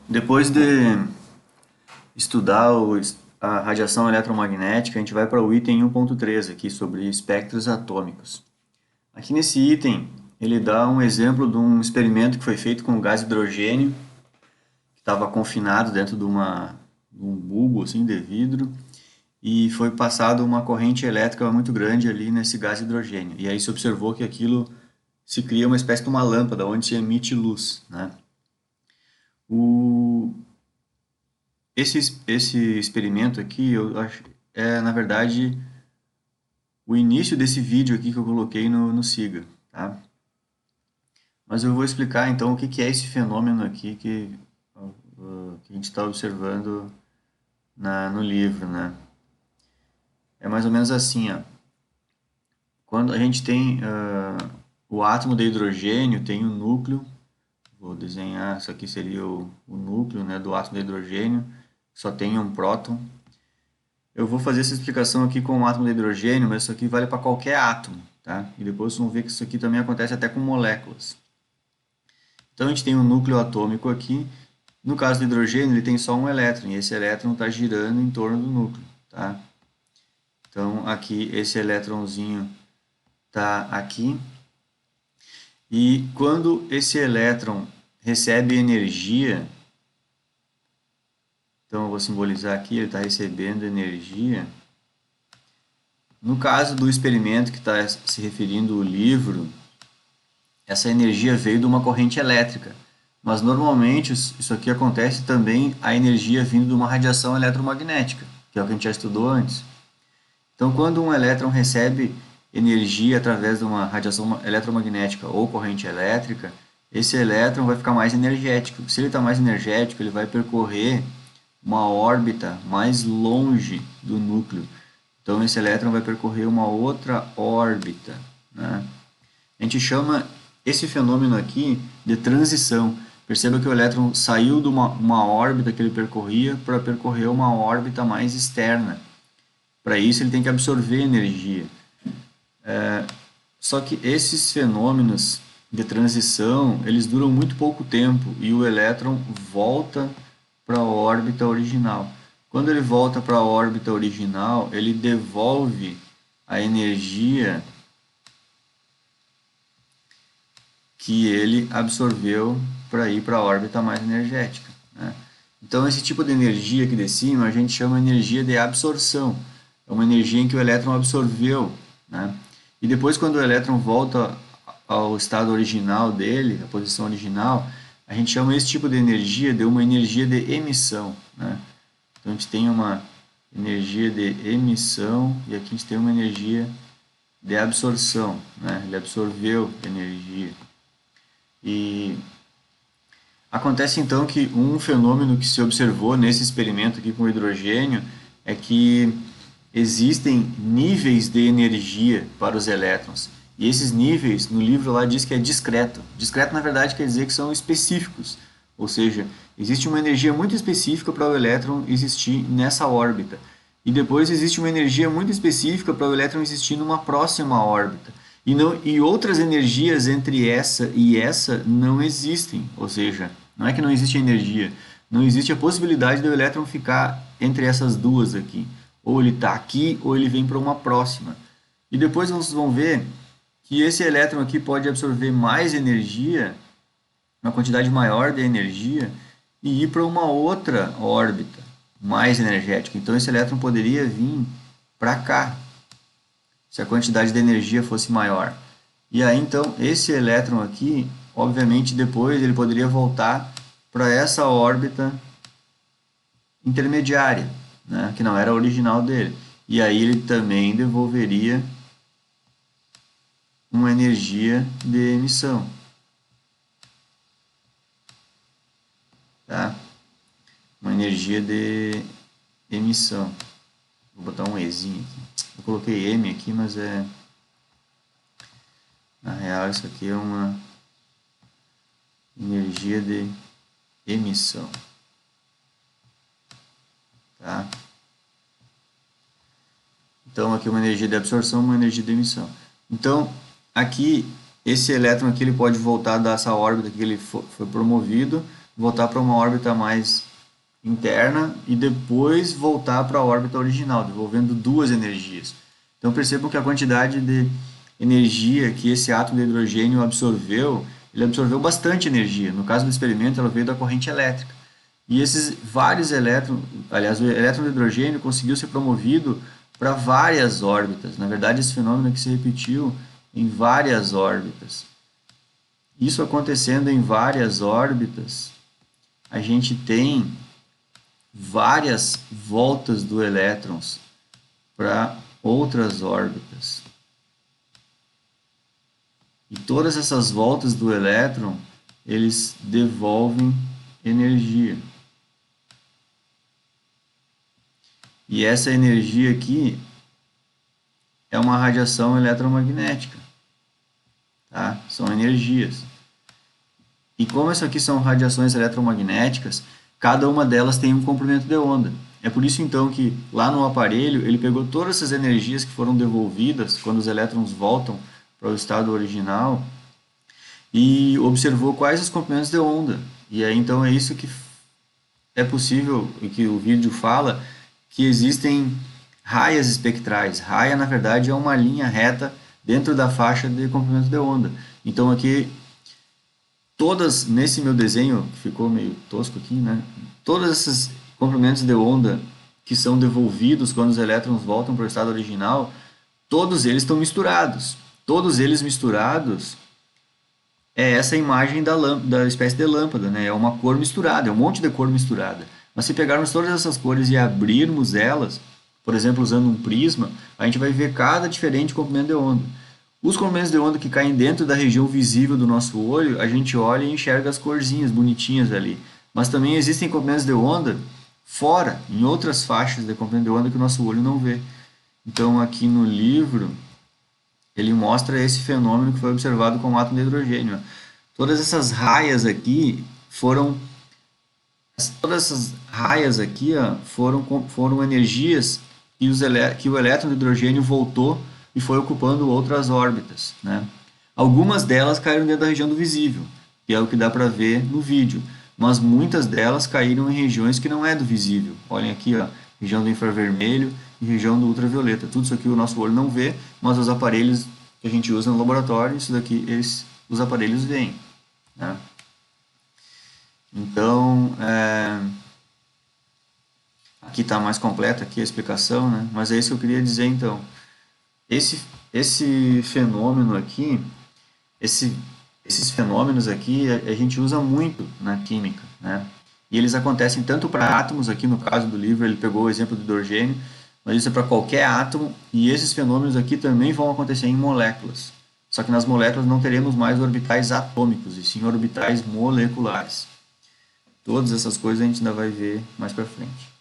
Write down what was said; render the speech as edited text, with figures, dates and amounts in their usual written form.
Depois de estudar a radiação eletromagnética, a gente vai para o item 1.3 aqui sobre espectros atômicos. Aqui nesse item, ele dá um exemplo de um experimento que foi feito com gás hidrogênio, que estava confinado dentro de um bulbo assim, de vidro, e foi passado uma corrente elétrica muito grande ali nesse gás hidrogênio. E aí se observou que aquilo se cria uma espécie de uma lâmpada onde se emite luz, né? O, esse experimento aqui, eu acho, é na verdade o início desse vídeo aqui que eu coloquei no Siga, tá? Mas eu vou explicar então o que que é esse fenômeno aqui que a gente está observando no livro, né? É mais ou menos assim, ó. Quando a gente tem o átomo de hidrogênio, tem o núcleo, vou desenhar, isso aqui seria o núcleo, né, do átomo de hidrogênio, só tem um próton. Eu vou fazer essa explicação aqui com o átomo de hidrogênio, mas isso aqui vale para qualquer átomo, tá? E depois vocês vão ver que isso aqui também acontece até com moléculas. Então a gente tem um núcleo atômico aqui. No caso do hidrogênio, ele tem só um elétron, e esse elétron está girando em torno do núcleo, tá? Então aqui esse elétronzinho está aqui. E quando esse elétron recebe energia, então eu vou simbolizar aqui, ele está recebendo energia. No caso do experimento que está se referindo o livro, essa energia veio de uma corrente elétrica. Mas normalmente isso aqui acontece também a energia vindo de uma radiação eletromagnética, que é o que a gente já estudou antes. Então, quando um elétron recebe energia através de uma radiação eletromagnética ou corrente elétrica, esse elétron vai ficar mais energético. Se ele está mais energético, ele vai percorrer uma órbita mais longe do núcleo. Então, esse elétron vai percorrer uma outra órbita, né? A gente chama esse fenômeno aqui de transição. Perceba que o elétron saiu de uma órbita que ele percorria para percorrer uma órbita mais externa. Para isso, ele tem que absorver energia. Só que esses fenômenos de transição, eles duram muito pouco tempo e o elétron volta para a órbita original. Quando ele volta para a órbita original, ele devolve a energia que ele absorveu para ir para a órbita mais energética, né? Então, esse tipo de energia aqui de cima a gente chama de energia de absorção. É uma energia em que o elétron absorveu, né? E depois, quando o elétron volta ao estado original dele, a posição original, a gente chama esse tipo de energia de uma energia de emissão, né? Então, a gente tem uma energia de emissão e aqui a gente tem uma energia de absorção, né? Ele absorveu energia. E acontece então que um fenômeno que se observou nesse experimento aqui com hidrogênio é que existem níveis de energia para os elétrons. E esses níveis, no livro lá diz que é discreto. Discreto, na verdade, quer dizer que são específicos. Ou seja, existe uma energia muito específica para o elétron existir nessa órbita. E depois existe uma energia muito específica para o elétron existir numa próxima órbita. E outras energias entre essa e essa não existem. Ou seja, não é que não existe energia, não existe a possibilidade do elétron ficar entre essas duas aqui. Ou ele está aqui, ou ele vem para uma próxima. E depois vocês vão ver que esse elétron aqui pode absorver mais energia, uma quantidade maior de energia, e ir para uma outra órbita mais energética. Então esse elétron poderia vir para cá, se a quantidade de energia fosse maior. E aí então esse elétron aqui, obviamente depois ele poderia voltar para essa órbita intermediária, né, que não era a original dele. E aí ele também devolveria uma energia de emissão, tá? Uma energia de emissão. Vou botar um Ezinho aqui. Eu coloquei M aqui, mas na real isso aqui é uma energia de emissão, tá? Então aqui uma energia de absorção, uma energia de emissão. Então aqui esse elétron aqui ele pode voltar dessa órbita que ele foi promovido voltar para uma órbita mais interna e depois voltar para a órbita original, devolvendo duas energias. Então percebam que a quantidade de energia que esse átomo de hidrogênio absorveu, ele absorveu bastante energia. No caso do experimento, ela veio da corrente elétrica. E esses vários elétrons, aliás, o elétron de hidrogênio conseguiu ser promovido para várias órbitas. Na verdade, esse fenômeno aqui se repetiu em várias órbitas. Isso acontecendo em várias órbitas, a gente tem várias voltas do elétrons para outras órbitas. E todas essas voltas do elétron, eles devolvem energia. E essa energia aqui é uma radiação eletromagnética, tá? São energias. E como isso aqui são radiações eletromagnéticas, cada uma delas tem um comprimento de onda. É por isso então que lá no aparelho ele pegou todas essas energias que foram devolvidas quando os elétrons voltam para o estado original e observou quais os comprimentos de onda. E aí então é isso que é possível, e que o vídeo fala, que existem raias espectrais. Raia, na verdade, é uma linha reta dentro da faixa de comprimento de onda. Então aqui, todas, nesse meu desenho, que ficou meio tosco aqui, né? Todos esses comprimentos de onda que são devolvidos quando os elétrons voltam para o estado original, todos eles estão misturados. Todos eles misturados é essa imagem da espécie de lâmpada, né? É uma cor misturada, é um monte de cor misturada. Mas se pegarmos todas essas cores e abrirmos elas, por exemplo, usando um prisma, a gente vai ver cada diferente comprimento de onda. Os comprimentos de onda que caem dentro da região visível do nosso olho, a gente olha e enxerga as corzinhas bonitinhas ali. Mas também existem comprimentos de onda fora, em outras faixas de comprimento de onda que o nosso olho não vê. Então, aqui no livro, ele mostra esse fenômeno que foi observado com o átomo de hidrogênio. Todas essas raias aqui foram energias que o elétron de hidrogênio voltou e foi ocupando outras órbitas, né? Algumas delas caíram dentro da região do visível, que é o que dá para ver no vídeo, mas muitas delas caíram em regiões que não é do visível. Olhem aqui, ó, região do infravermelho e região do ultravioleta. Tudo isso aqui o nosso olho não vê, mas os aparelhos que a gente usa no laboratório, isso daqui os aparelhos veem, né? Então, aqui está mais completa aqui a explicação, né? Mas é isso que eu queria dizer então. Esse fenômeno aqui, esses fenômenos aqui a gente usa muito na química, né? E eles acontecem tanto para átomos, aqui no caso do livro ele pegou o exemplo do hidrogênio, mas isso é para qualquer átomo, e esses fenômenos aqui também vão acontecer em moléculas. Só que nas moléculas não teremos mais orbitais atômicos, e sim orbitais moleculares. Todas essas coisas a gente ainda vai ver mais para frente.